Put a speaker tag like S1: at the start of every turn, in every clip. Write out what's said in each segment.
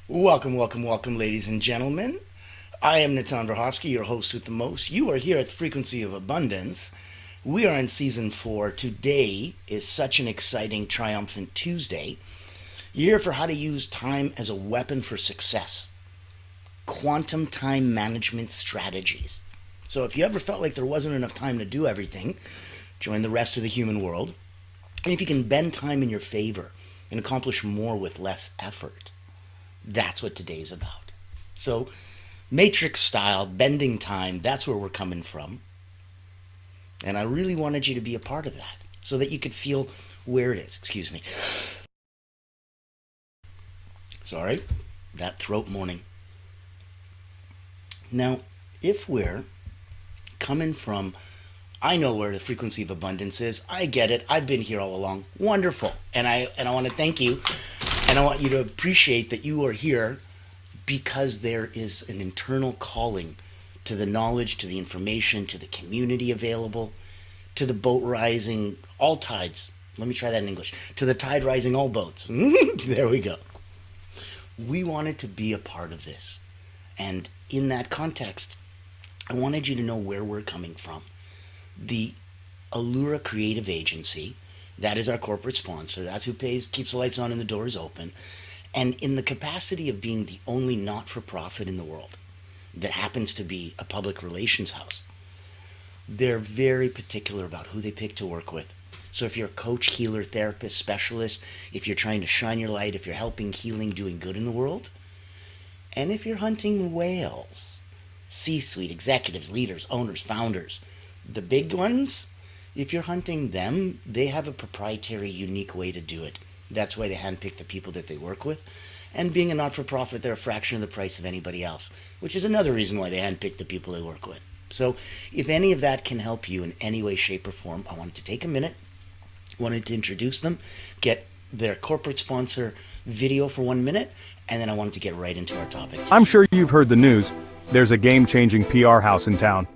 S1: Welcome, welcome, welcome, ladies and gentlemen. I am Natan Verhofsky, your host with the most. You are here at the Frequency of Abundance. We are in season 4. Today is such an exciting, triumphant Tuesday. You're here for how to use time as a weapon for success. Quantum time management strategies. So if you ever felt like there wasn't enough time to do everything, join the rest of the human world. And if you can bend time in your favor and accomplish more with less effort, that's what today's about. So, Matrix style, bending time, that's where we're coming from. And I really wanted you to be a part of that so that you could feel where it is. Excuse me. Sorry, that throat morning. Now, if we're coming from, I know where the frequency of abundance is. I get it. I've been here all along. Wonderful. And I want to thank you. And I want you to appreciate that you are here because there is an internal calling to the knowledge, to the information, to the community available, to the boat rising all tides. Let me try that in English. To the tide rising all boats. There we go. We wanted to be a part of this. And in that context, I wanted you to know where we're coming from. The Allura Creative Agency, that is our corporate sponsor. That's who pays, keeps the lights on and the doors open. And in the capacity of being the only not-for-profit in the world that happens to be a public relations house, they're very particular about who they pick to work with. So if you're a coach, healer, therapist, specialist, if you're trying to shine your light, if you're helping, healing, doing good in the world, and if you're hunting whales, C-suite, executives, leaders, owners, founders, the big ones, if you're hunting them, they have a proprietary, unique way to do it. That's why they handpick the people that they work with. And being a not-for-profit, they're a fraction of the price of anybody else, which is another reason why they handpick the people they work with. So if any of that can help you in any way, shape, or form, I wanted to take a minute, wanted to introduce them, get their corporate sponsor video for 1 minute, and then I wanted to get right into our topic.
S2: I'm sure you've heard the news. There's a game-changing PR house in town.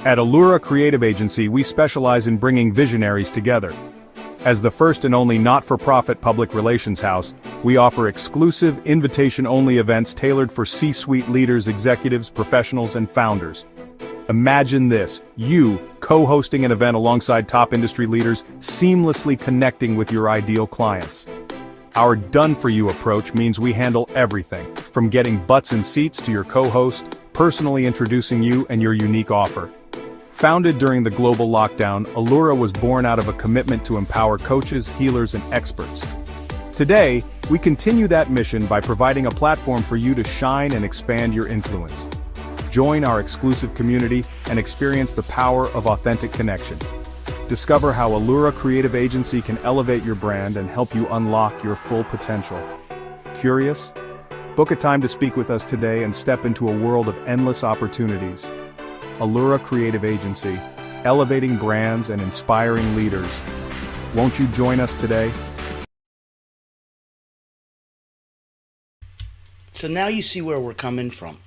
S2: At Allura Creative Agency, we specialize in bringing visionaries together. As the first and only not-for-profit public relations house, we offer exclusive, invitation-only events tailored for C-suite leaders, executives, professionals, and founders. Imagine this, you co-hosting an event alongside top industry leaders, seamlessly connecting with your ideal clients. Our done-for-you approach means we handle everything, from getting butts in seats to your co-host, personally introducing you and your unique offer. Founded during the global lockdown, Allura was born out of a commitment to empower coaches, healers, and experts. Today, we continue that mission by providing a platform for you to shine and expand your influence. Join our exclusive community and experience the power of authentic connection. Discover how Allura Creative Agency can elevate your brand and help you unlock your full potential. Curious? Book a time to speak with us today and step into a world of endless opportunities. Allura Creative Agency, elevating brands and inspiring leaders. Won't you join us today?
S1: So now you see where we're coming from.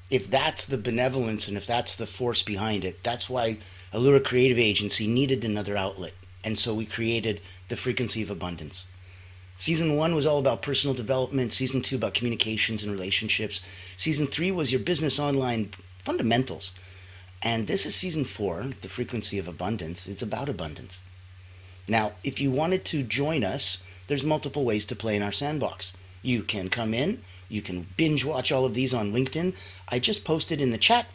S1: If that's the benevolence and if that's the force behind it, that's why Allura Creative Agency needed another outlet. And so we created the Frequency of Abundance. Season 1 was all about personal development. Season 2 about communications and relationships. Season 3 was your business online fundamentals. And this is season 4, the Frequency of Abundance. It's about abundance. Now, if you wanted to join us, there's multiple ways to play in our sandbox. You can come in, you can binge watch all of these on LinkedIn. I just posted in the chat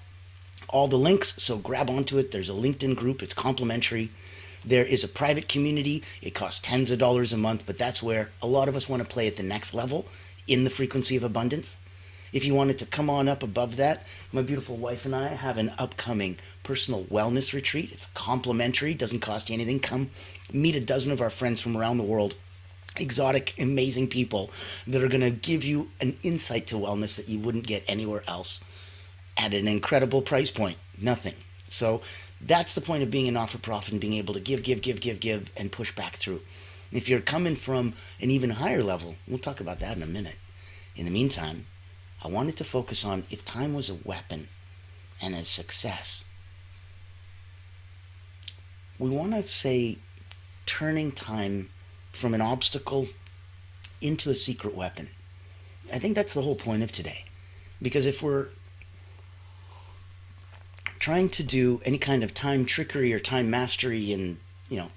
S1: all the links, so grab onto it. There's a LinkedIn group, it's complimentary. There is a private community, it costs tens of dollars a month, but that's where a lot of us want to play at the next level in the Frequency of Abundance. If you wanted to come on up above that, my beautiful wife and I have an upcoming personal wellness retreat. It's complimentary, doesn't cost you anything. Come meet a dozen of our friends from around the world, exotic, amazing people that are going to give you an insight to wellness that you wouldn't get anywhere else at an incredible price point. Nothing. So that's the point of being a not-for-profit and being able to give, and push back through. If you're coming from an even higher level, we'll talk about that in a minute. In the meantime, I wanted to focus on if time was a weapon and a success. We want to say turning time from an obstacle into a secret weapon. I think that's the whole point of today. Because if we're trying to do any kind of time trickery or time mastery in,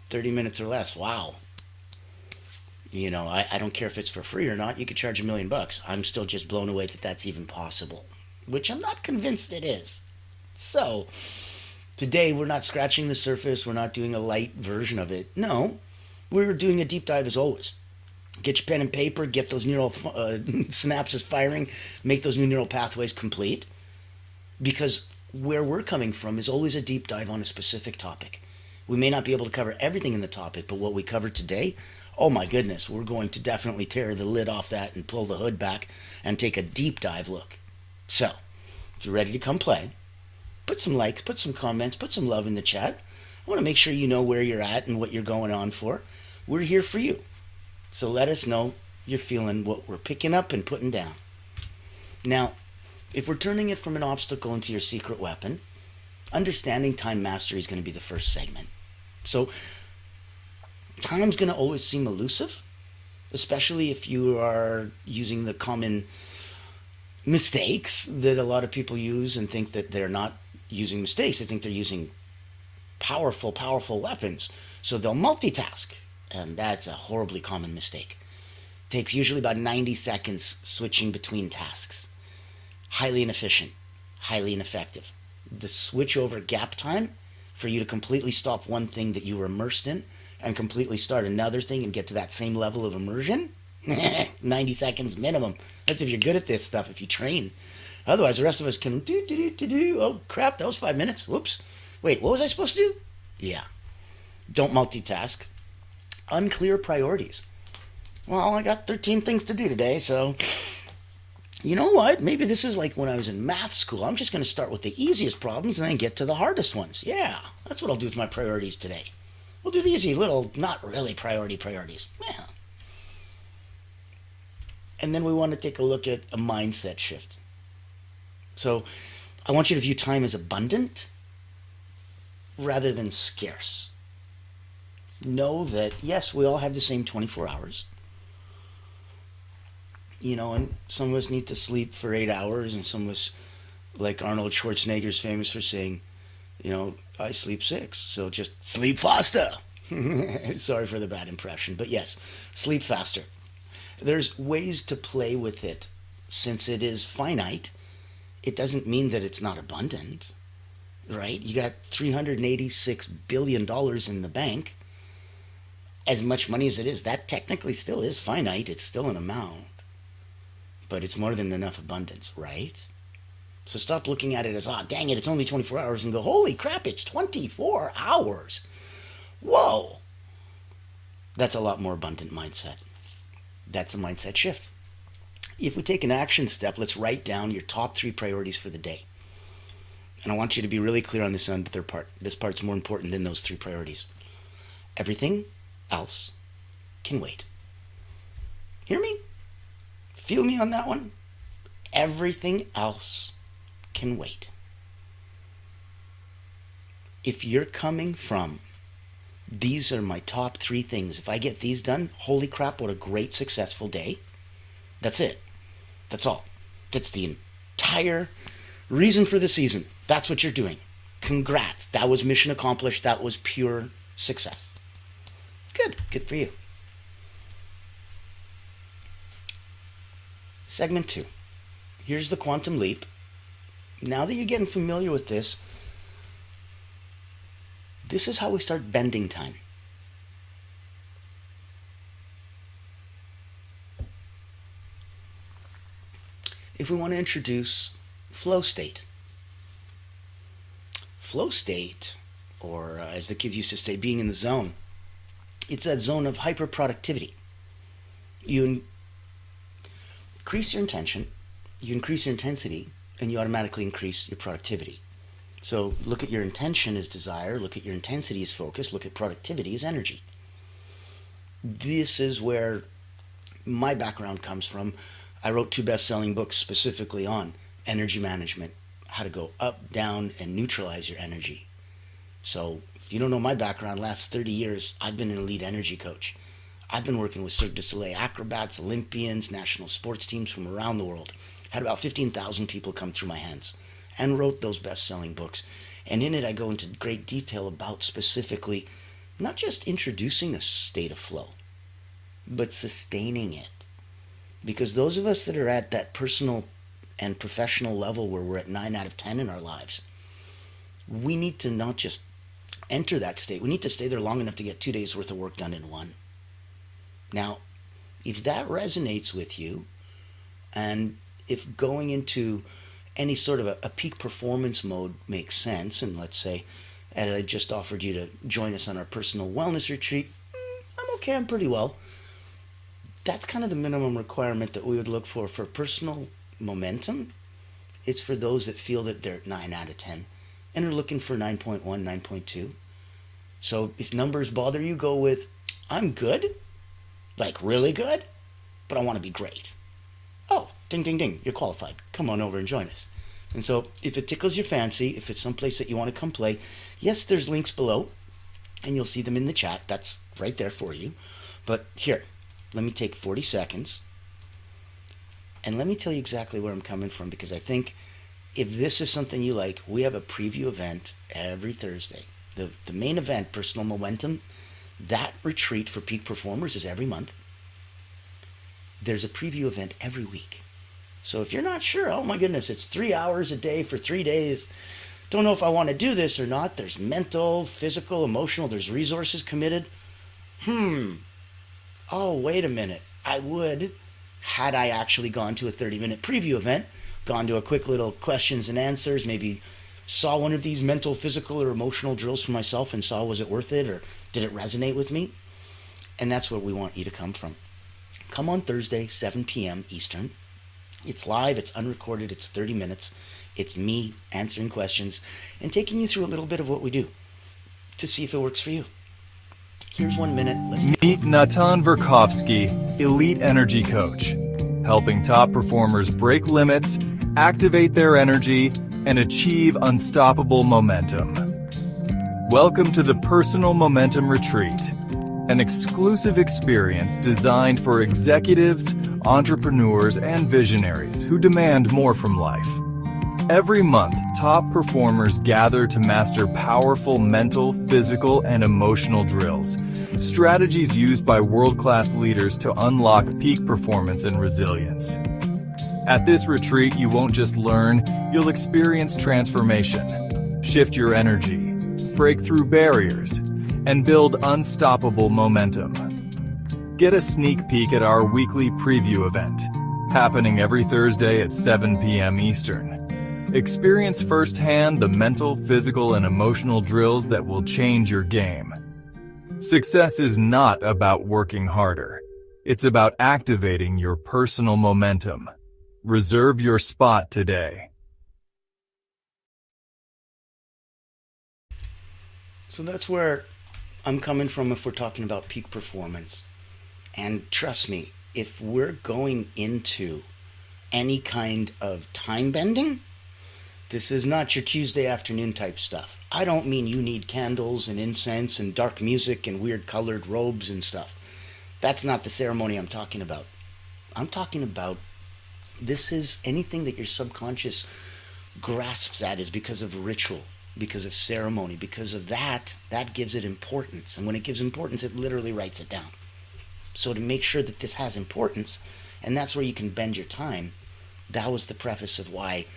S1: 30 minutes or less, wow. I don't care if it's for free or not. You could charge $1,000,000. I'm still just blown away that that's even possible, which I'm not convinced it is. So, today we're not scratching the surface. We're not doing a light version of it. No, we're doing a deep dive as always. Get your pen and paper, get those neural synapses firing, make those new neural pathways complete. Because where we're coming from is always a deep dive on a specific topic. We may not be able to cover everything in the topic, but what we covered today, oh my goodness, we're going to definitely tear the lid off that and pull the hood back and take a deep dive look. So, if you're ready to come play, put some likes, put some comments, put some love in the chat. I want to make sure you know where you're at and what you're going on for. We're here for you. So let us know you're feeling what we're picking up and putting down. Now, if we're turning it from an obstacle into your secret weapon, understanding time mastery is going to be the first segment. So, time's going to always seem elusive, especially if you are using the common mistakes that a lot of people use and think that they're not using mistakes. They think they're using powerful, powerful weapons. So they'll multitask. And that's a horribly common mistake. Takes usually about 90 seconds switching between tasks. Highly inefficient, highly ineffective. The switch over gap time for you to completely stop one thing that you were immersed in and completely start another thing and get to that same level of immersion, 90 seconds minimum. That's if you're good at this stuff, if you train. Otherwise, the rest of us can do. Oh, crap, that was 5 minutes. Whoops. Wait, what was I supposed to do? Yeah. Don't multitask. Unclear priorities. Well, I got 13 things to do today, so you know what? Maybe this is like when I was in math school. I'm just going to start with the easiest problems and then get to the hardest ones. Yeah, that's what I'll do with my priorities today. We'll do the easy little, not really priorities. Yeah. And then we want to take a look at a mindset shift. So I want you to view time as abundant rather than scarce. Know that, yes, we all have the same 24 hours. And some of us need to sleep for 8 hours, and some of us, like Arnold Schwarzenegger's famous for saying, I sleep 6, so just sleep faster. Sorry for the bad impression, but yes, sleep faster. There's ways to play with it. Since it is finite, it doesn't mean that it's not abundant, right? You got $386 billion in the bank. As much money as it is, that technically still is finite. It's still an amount. But it's more than enough abundance, right? So stop looking at it as, dang it, it's only 24 hours, and go, holy crap, it's 24 hours. Whoa. That's a lot more abundant mindset. That's a mindset shift. If we take an action step, let's write down your top 3 priorities for the day. And I want you to be really clear on this other part. This part's more important than those 3 priorities. Everything else can wait. Hear me? Feel me on that one? Everything else can wait. If you're coming from, these are my top 3 things. If I get these done, holy crap, what a great, successful day. That's it. That's all. That's the entire reason for the season. That's what you're doing. Congrats. That was mission accomplished. That was pure success. Good. Good for you. Segment 2. Here's the quantum leap. Now that you're getting familiar with this, this is how we start bending time. If we want to introduce flow state. Flow state, or as the kids used to say, being in the zone, it's that zone of hyper-productivity. You increase your intention, you increase your intensity, and you automatically increase your productivity. So look at your intention as desire, look at your intensity as focus, look at productivity as energy. This is where my background comes from. I wrote 2 best-selling books specifically on energy management, how to go up, down, and neutralize your energy. So if you don't know my background, last 30 years, I've been an elite energy coach. I've been working with Cirque du Soleil acrobats, Olympians, national sports teams from around the world. Had about 15,000 people come through my hands and wrote those best-selling books. And in it, I go into great detail about specifically not just introducing a state of flow, but sustaining it. Because those of us that are at that personal and professional level where we're at 9 out of 10 in our lives, we need to not just enter that state, we need to stay there long enough to get 2 days worth of work done in one. Now, if that resonates with you, and if going into any sort of a peak performance mode makes sense, and let's say, as I just offered you to join us on our personal wellness retreat, I'm okay, I'm pretty well. That's kind of the minimum requirement that we would look for personal momentum. It's for those that feel that they're at 9 out of 10 and are looking for 9.1, 9.2. So if numbers bother you, go with, I'm good, like really good, but I want to be great. Oh, ding, ding, ding, you're qualified. Come on over and join us. And so if it tickles your fancy, if it's someplace that you want to come play, yes, there's links below, and you'll see them in the chat. That's right there for you. But here, let me take 40 seconds, and let me tell you exactly where I'm coming from, because I think if this is something you like, we have a preview event every Thursday. The main event, Personal Momentum, that retreat for peak performers is every month. There's a preview event every week. So if you're not sure, oh my goodness, it's 3 hours a day for 3 days, don't know if I want to do this or not, there's mental, physical, emotional, there's resources committed. Oh, wait a minute. I would, had I actually gone to a 30-minute preview event, gone to a quick little questions and answers, maybe saw one of these mental, physical, or emotional drills for myself and saw, was it worth it, or did it resonate with me? And that's where we want you to come from. Come on Thursday, 7 p.m. Eastern. It's live, it's unrecorded, it's 30 minutes. It's me answering questions and taking you through a little bit of what we do to see if it works for you. Here's 1 minute.
S3: Meet Natan Verkovsky, Elite Energy Coach, helping top performers break limits, activate their energy, and achieve unstoppable momentum. Welcome to the Personal Momentum Retreat, an exclusive experience designed for executives, entrepreneurs, and visionaries who demand more from life. Every month, top performers gather to master powerful mental, physical, and emotional drills, strategies used by world-class leaders to unlock peak performance and resilience. At this retreat, you won't just learn, you'll experience transformation, shift your energy, break through barriers, and build unstoppable momentum. Get a sneak peek at our weekly preview event, happening every Thursday at 7 p.m. Eastern. Experience firsthand the mental, physical, and emotional drills that will change your game. Success is not about working harder. It's about activating your personal momentum. Reserve your spot today.
S1: So that's where I'm coming from if we're talking about peak performance. And trust me, if we're going into any kind of time bending, this is not your Tuesday afternoon type stuff. I don't mean you need candles and incense and dark music and weird colored robes and stuff. That's not the ceremony I'm talking about. I'm talking about this is anything that your subconscious grasps at is because of ritual, because of ceremony, because of that gives it importance. And when it gives importance, it literally writes it down. So to make sure that this has importance, and that's where you can bend your time, that was the preface of why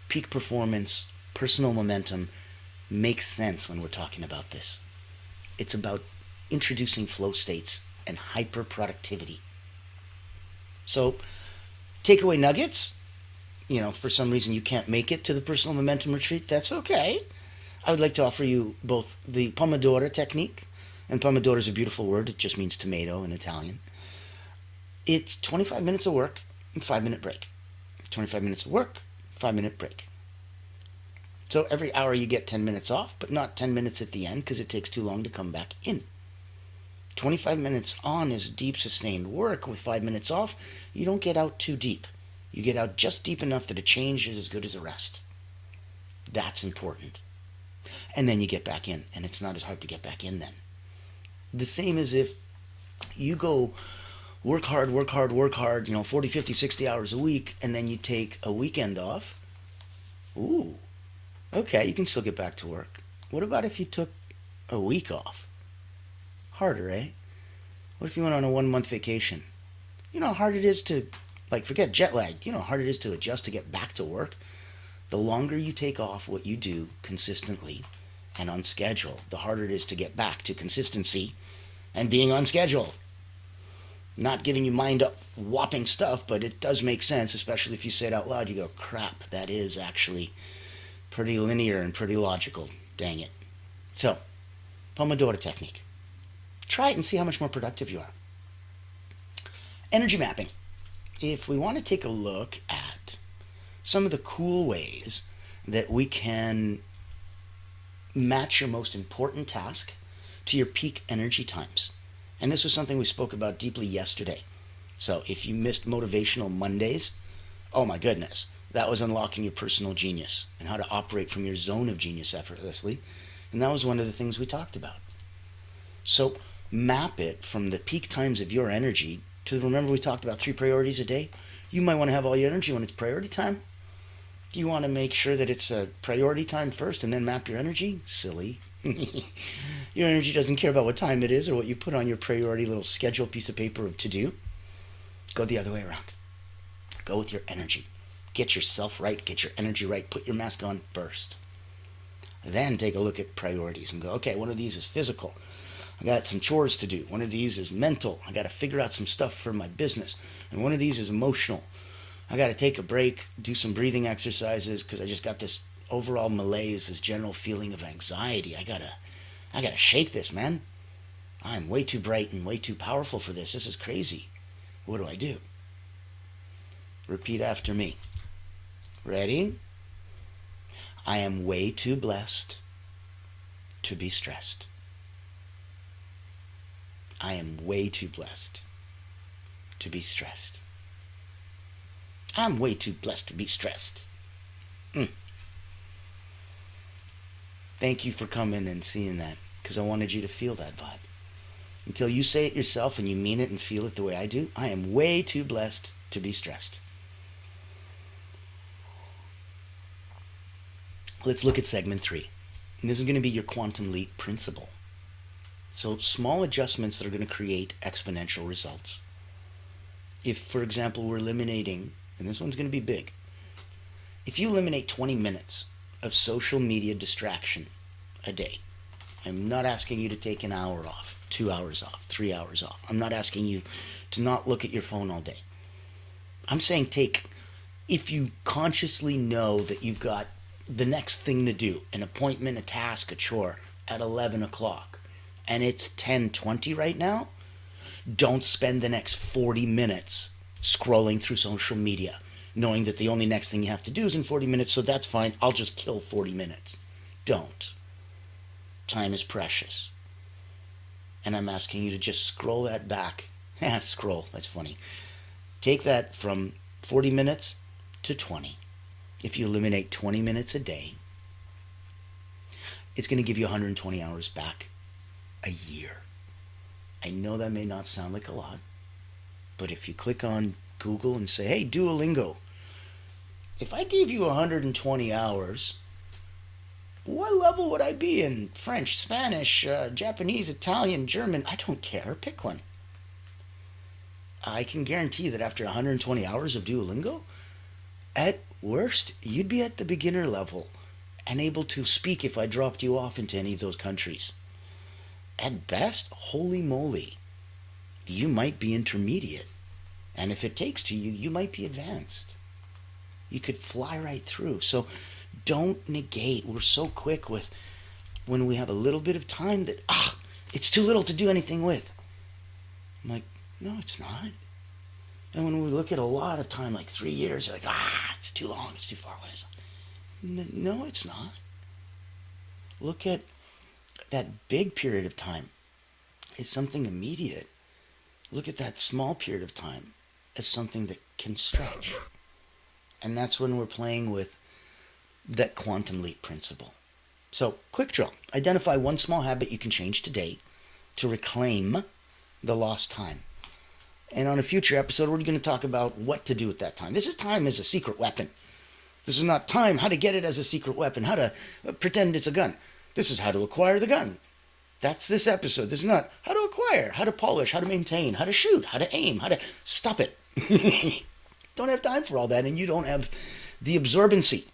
S1: peak performance, personal momentum makes sense when we're talking about this. It's about introducing flow states and hyper productivity. So takeaway nuggets, for some reason you can't make it to the personal momentum retreat, that's okay. I would like to offer you both the Pomodoro technique, and Pomodoro is a beautiful word, it just means tomato in Italian. It's 25 minutes of work and 5-minute break. 25 minutes of work, 5-minute break. So every hour you get 10 minutes off, but not 10 minutes at the end because it takes too long to come back in. 25 minutes on is deep sustained work with 5 minutes off. You don't get out too deep. You get out just deep enough that a change is as good as a rest. That's important. And then you get back in, and it's not as hard to get back in then. The same as if You go work hard, work hard, work hard, 40, 50, 60 hours a week, and then you take a weekend off. Ooh, okay, you can still get back to work. What about if you took a week off? Harder, eh? What if you went on a 1 month vacation? You know how hard it is to, forget jet lag. You know how hard it is to adjust to get back to work? The longer you take off what you do consistently and on schedule, the harder it is to get back to consistency and being on schedule. Not giving you mind up whopping stuff, but it does make sense, especially if you say it out loud. You go, crap, that is actually pretty linear and pretty logical. Dang it. So, Pomodoro technique. Try it and see how much more productive you are. Energy mapping. If we want to take a look at some of the cool ways that we can match your most important task to your peak energy times. And this was something we spoke about deeply yesterday. So if you missed Motivational Mondays, oh my goodness, that was unlocking your personal genius and how to operate from your zone of genius effortlessly. And that was one of the things we talked about. So map it from the peak times of your energy to, remember we talked about 3 priorities a day? You might want to have all your energy when it's priority time. Do you want to make sure that it's a priority time first and then map your energy? Silly. Your energy doesn't care about what time it is or what you put on your priority little schedule piece of paper of to do. Go the other way around. Go with your energy. Get yourself right. Get your energy right. Put your mask on first. Then take a look at priorities and go, okay, one of these is physical. I got some chores to do. One of these is mental. I got to figure out some stuff for my business. And one of these is emotional. I got to take a break, do some breathing exercises because I just got this overall malaise, this general feeling of anxiety. I gotta shake this, man. I'm way too bright and way too powerful for this. This is crazy. What do I do? Repeat after me. Ready? I am way too blessed to be stressed. I am way too blessed to be stressed. I'm way too blessed to be stressed. Thank you for coming and seeing that, because I wanted you to feel that vibe. Until you say it yourself and you mean it and feel it the way I do, I am way too blessed to be stressed. Let's look at segment 3. And this is going to be your quantum leap principle. So small adjustments that are going to create exponential results. If, for example, we're eliminating, and this one's going to be big, if you eliminate 20 minutes of social media distraction a day, I'm not asking you to take an hour off, 2 hours off, 3 hours off. I'm not asking you to not look at your phone all day. I'm saying if you consciously know that you've got the next thing to do, an appointment, a task, a chore at 11 o'clock, and it's 10:20 right now, don't spend the next 40 minutes scrolling through social media, knowing that the only next thing you have to do is in 40 minutes, so that's fine, I'll just kill 40 minutes. Don't. Time is precious. And I'm asking you to just scroll that back. Scroll, that's funny. Take that from 40 minutes to 20. If you eliminate 20 minutes a day, it's going to give you 120 hours back a year. I know that may not sound like a lot, but if you click on Google and say, hey, Duolingo, if I gave you 120 hours, what level would I be in French, Spanish, Japanese, Italian, German? I don't care. Pick one. I can guarantee that after 120 hours of Duolingo, at worst, you'd be at the beginner level and able to speak if I dropped you off into any of those countries. At best, holy moly, you might be intermediate. And if it takes to you, you might be advanced. You could fly right through. So don't negate. We're so quick with when we have a little bit of time that, it's too little to do anything with. I'm like, no, it's not. And when we look at a lot of time, like 3 years, you're like, it's too long, it's too far away. No, it's not. Look at that big period of time as something immediate. Look at that small period of time as something that can stretch. And that's when we're playing with that quantum leap principle. So, quick drill. Identify one small habit you can change today to reclaim the lost time. And on a future episode, we're going to talk about what to do with that time. This is time as a secret weapon. This is not time how to get it as a secret weapon, how to pretend it's a gun. This is how to acquire the gun. That's this episode. This is not how to acquire, how to polish, how to maintain, how to shoot, how to aim, how to stop it. Don't have time for all that, and you don't have the absorbency.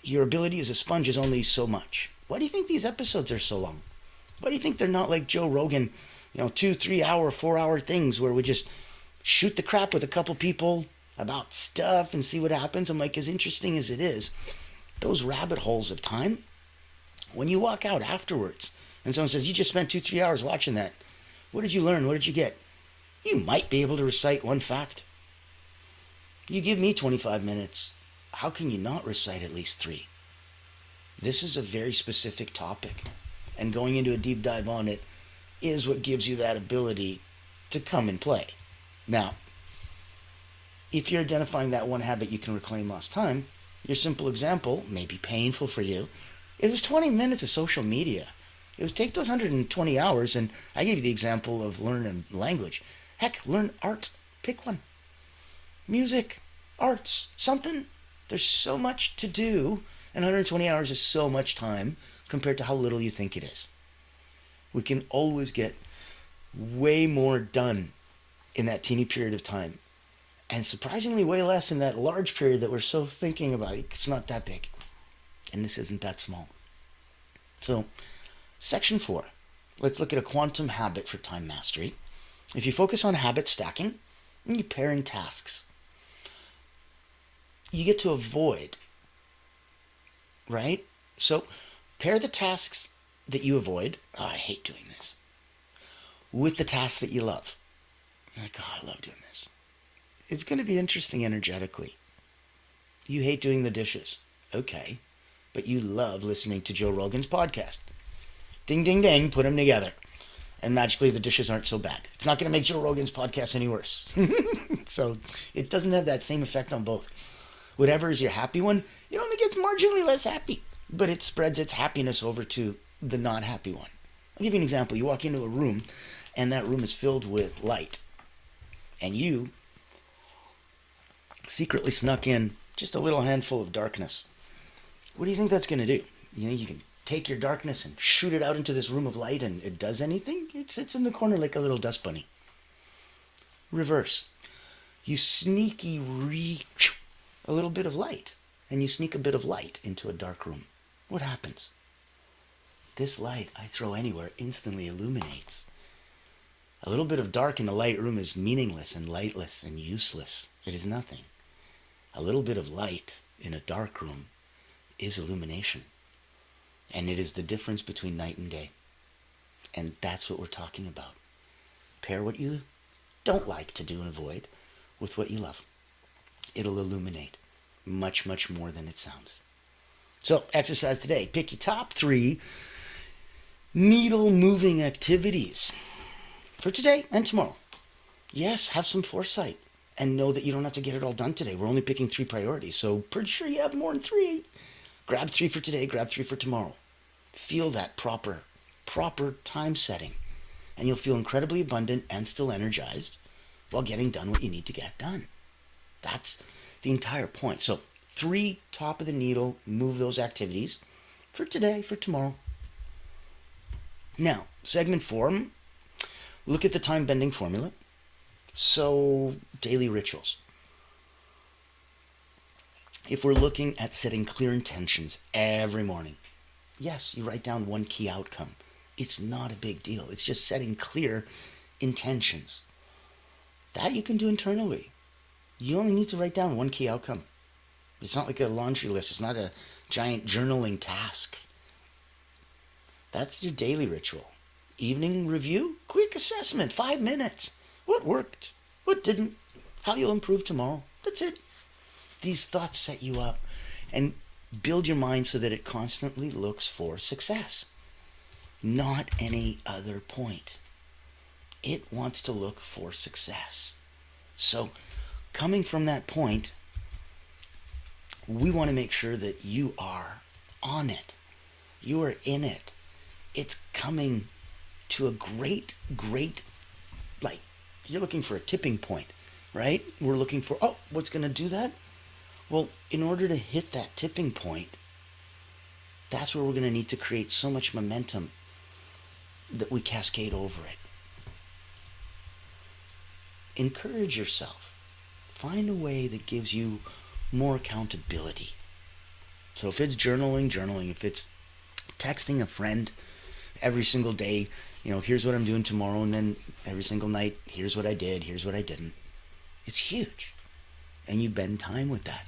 S1: Your ability as a sponge is only so much. Why do you think these episodes are so long? Why do you think they're not like Joe Rogan, 2, 3 hour, 4 hour things where we just shoot the crap with a couple people about stuff and see what happens? I'm like, as interesting as it is, those rabbit holes of time, when you walk out afterwards and someone says, you just spent 2, 3 hours watching that, what did you learn? What did you get? You might be able to recite one fact. You give me 25 minutes. How can you not recite at least 3? This is a very specific topic, and going into a deep dive on it is what gives you that ability to come and play. Now, if you're identifying that one habit you can reclaim lost time, your simple example may be painful for you. It was 20 minutes of social media. It was take those 120 hours, and I gave you the example of learning language. Heck, learn art. Pick one. Music, arts, something. There's so much to do, and 120 hours is so much time compared to how little you think it is. We can always get way more done in that teeny period of time, and surprisingly way less in that large period that we're so thinking about. It's not that big, and this isn't that small. So, section 4, let's look at a quantum habit for time mastery. If you focus on habit stacking and you pairing tasks, you get to avoid, right? So pair the tasks that you avoid, oh, I hate doing this, with the tasks that you love. You're like, oh, I love doing this. It's going to be interesting energetically. You hate doing the dishes. Okay. But you love listening to Joe Rogan's podcast. Ding, ding, ding, put them together. And magically the dishes aren't so bad. It's not going to make Joe Rogan's podcast any worse. So it doesn't have that same effect on both. Whatever is your happy one, it only gets marginally less happy, but it spreads its happiness over to the not happy one. I'll give you an example. You walk into a room, and that room is filled with light, and you secretly snuck in just a little handful of darkness. What do you think that's going to do? You can take your darkness and shoot it out into this room of light, and it does anything? It sits in the corner like a little dust bunny. Reverse. You sneaky reach a little bit of light, and you sneak a bit of light into a dark room. What happens? This light I throw anywhere instantly illuminates. A little bit of dark in a light room is meaningless and lightless and useless. It is nothing. A little bit of light in a dark room is illumination. And it is the difference between night and day. And that's what we're talking about. Pair what you don't like to do and avoid with what you love. It'll illuminate much, much more than it sounds. So, exercise today. Pick your top 3 needle-moving activities for today and tomorrow. Yes, have some foresight and know that you don't have to get it all done today. We're only picking 3 priorities, so pretty sure you have more than 3. Grab 3 for today, grab 3 for tomorrow. Feel that proper time setting, and you'll feel incredibly abundant and still energized while getting done what you need to get done. That's the entire point. So 3 top of the needle, move those activities for today, for tomorrow. Now, segment 4, look at the time bending formula. So, daily rituals. If we're looking at setting clear intentions every morning, yes, you write down 1 key outcome. It's not a big deal. It's just setting clear intentions. That you can do internally. You only need to write down 1 key outcome. It's not like a laundry list. It's not a giant journaling task. That's your daily ritual. Evening review, quick assessment, 5 minutes. What worked? What didn't? How you'll improve tomorrow. That's it. These thoughts set you up and build your mind so that it constantly looks for success. Not any other point. It wants to look for success. So, coming from that point, we want to make sure that you are on it. You are in it. It's coming to a great, you're looking for a tipping point, right? We're looking for, oh, what's going to do that? Well, in order to hit that tipping point, that's where we're going to need to create so much momentum that we cascade over it. Encourage yourself. Find a way that gives you more accountability. So if it's journaling. If it's texting a friend every single day, here's what I'm doing tomorrow, and then every single night, here's what I did, here's what I didn't. It's huge. And you bend time with that.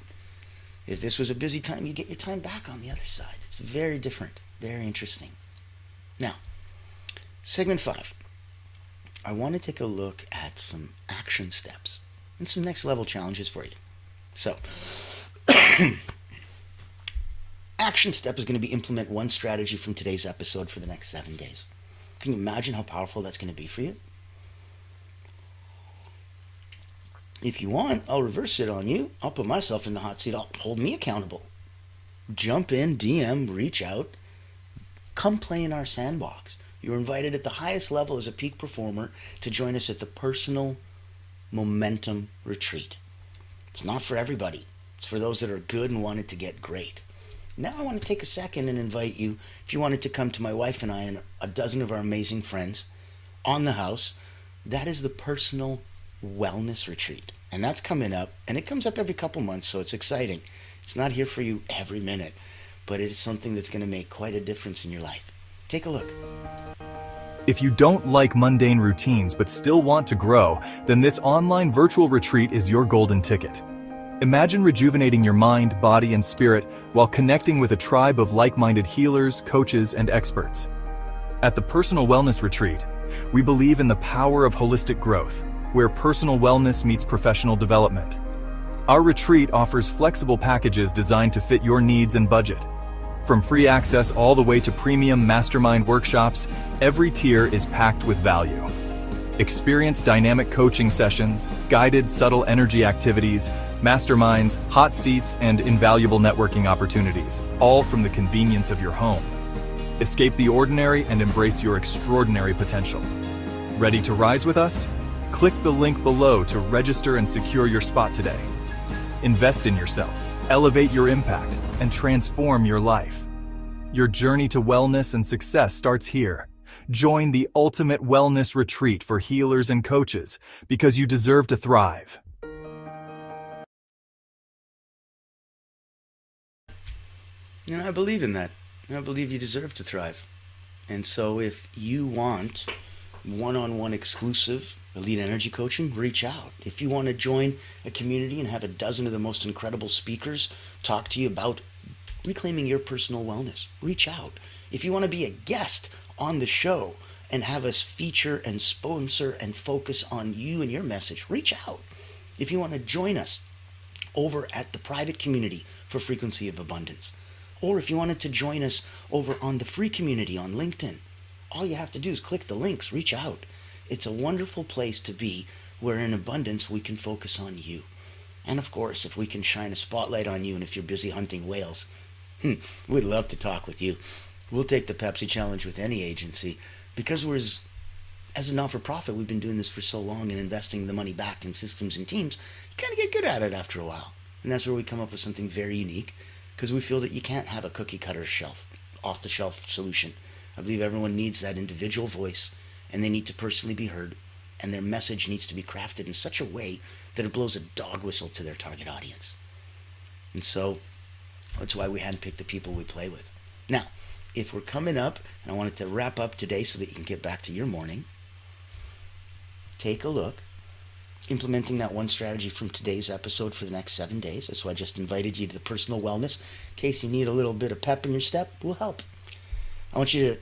S1: If this was a busy time, you get your time back on the other side. It's very different, very interesting. Now, segment 5. I want to take a look at some action steps and some next level challenges for you. So, action step is going to be implement one strategy from today's episode for the next 7 days. Can you imagine how powerful that's going to be for you? If you want, I'll reverse it on you. I'll put myself in the hot seat. I'll hold me accountable. Jump in, DM, reach out. Come play in our sandbox. You're invited at the highest level as a peak performer to join us at the Personal Momentum Retreat. It's not for everybody. It's for those that are good and want it to get great. Now I want to take a second and invite you, if you wanted to come to my wife and I and a dozen of our amazing friends on the house, that is the Personal Wellness Retreat. And that's coming up, and it comes up every couple months, so it's exciting. It's not here for you every minute, but it is something that's going to make quite a difference in your life. Take a look.
S3: If you don't like mundane routines but still want to grow, then this online virtual retreat is your golden ticket. Imagine rejuvenating your mind, body, and spirit while connecting with a tribe of like-minded healers, coaches, and experts. At the Personal Wellness Retreat, we believe in the power of holistic growth, where personal wellness meets professional development. Our retreat offers flexible packages designed to fit your needs and budget. From free access all the way to premium mastermind workshops, every tier is packed with value. Experience dynamic coaching sessions, guided subtle energy activities, masterminds, hot seats, and invaluable networking opportunities, all from the convenience of your home. Escape the ordinary and embrace your extraordinary potential. Ready to rise with us? Click the link below to register and secure your spot today. Invest in yourself, elevate your impact, and transform your life. Your journey to wellness and success starts here. Join the ultimate wellness retreat for healers and coaches because you deserve to thrive.
S1: I believe in that. I believe you deserve to thrive. And so if you want one-on-one exclusive elite energy coaching, reach out. If you want to join a community and have a dozen of the most incredible speakers talk to you about reclaiming your personal wellness, reach out. If you want to be a guest on the show and have us feature and sponsor and focus on you and your message, reach out. If you want to join us over at the private community for Frequency of Abundance, or if you wanted to join us over on the free community on LinkedIn, all you have to do is click the links, reach out. It's a wonderful place to be where in abundance we can focus on you. And of course, if we can shine a spotlight on you and if you're busy hunting whales, we'd love to talk with you. We'll take the Pepsi challenge with any agency because as a not-for-profit, we've been doing this for so long and investing the money back in systems and teams, you kind of get good at it after a while. And that's where we come up with something very unique because we feel that you can't have a cookie-cutter off-the-shelf solution. I believe everyone needs that individual voice and they need to personally be heard, and their message needs to be crafted in such a way that it blows a dog whistle to their target audience. And so that's why we handpick the people we play with. Now, if we're coming up, and I wanted to wrap up today so that you can get back to your morning, take a look, implementing that one strategy from today's episode for the next 7 days. That's why I just invited you to the Personal Wellness. In case you need a little bit of pep in your step, we'll help. I want you to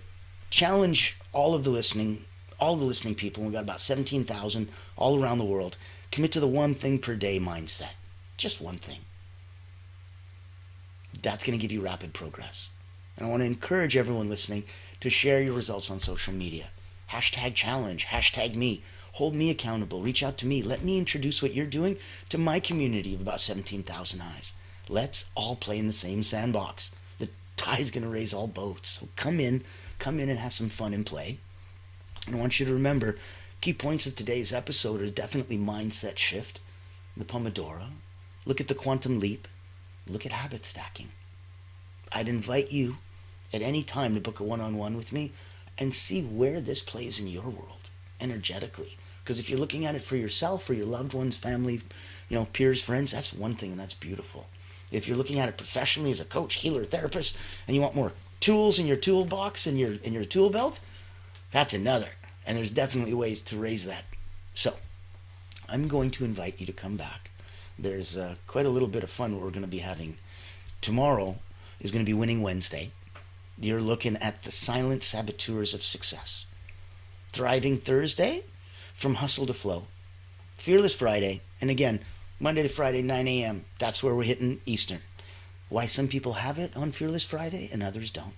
S1: challenge all the listening people. We've got about 17,000 all around the world. Commit to the one thing per day mindset. Just one thing. That's going to give you rapid progress. And I want to encourage everyone listening to share your results on social media. #challenge, #me. Hold me accountable. Reach out to me. Let me introduce what you're doing to my community of about 17,000 eyes. Let's all play in the same sandbox. The tide's going to raise all boats. So come in and have some fun and play. And I want you to remember Key points of today's episode are definitely mindset shift, the Pomodoro, look at the quantum leap, look at habit stacking. I'd invite you at any time to book a one-on-one with me and see where this plays in your world energetically. Because if you're looking at it for yourself, for your loved ones, family, peers, friends, that's one thing, and that's beautiful. If you're looking at it professionally as a coach, healer, therapist, and you want more tools in your toolbox and your tool belt, that's another. And there's definitely ways to raise that. So I'm going to invite you to come back. There's quite a little bit of fun we're going to be having. Tomorrow is going to be Winning Wednesday. You're looking at the silent saboteurs of success. Thriving Thursday, from hustle to flow. Fearless Friday, and again, Monday to Friday, 9 a.m. That's where we're hitting Eastern. Why some people have it on Fearless Friday and others don't.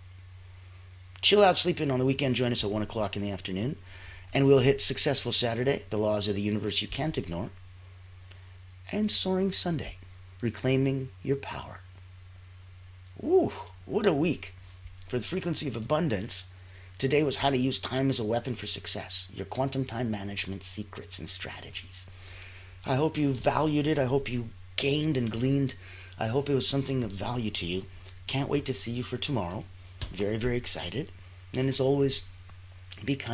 S1: Chill out sleeping on the weekend. Join us at 1 o'clock in the afternoon. And we'll hit Successful Saturday, the laws of the universe you can't ignore. And Soaring Sunday, reclaiming your power. Ooh, what a week. For the frequency of abundance, today was how to use time as a weapon for success. Your quantum time management secrets and strategies. I hope you valued it. I hope you gained and gleaned. I hope it was something of value to you. Can't wait to see you for tomorrow. Very, very excited. And as always, be kind.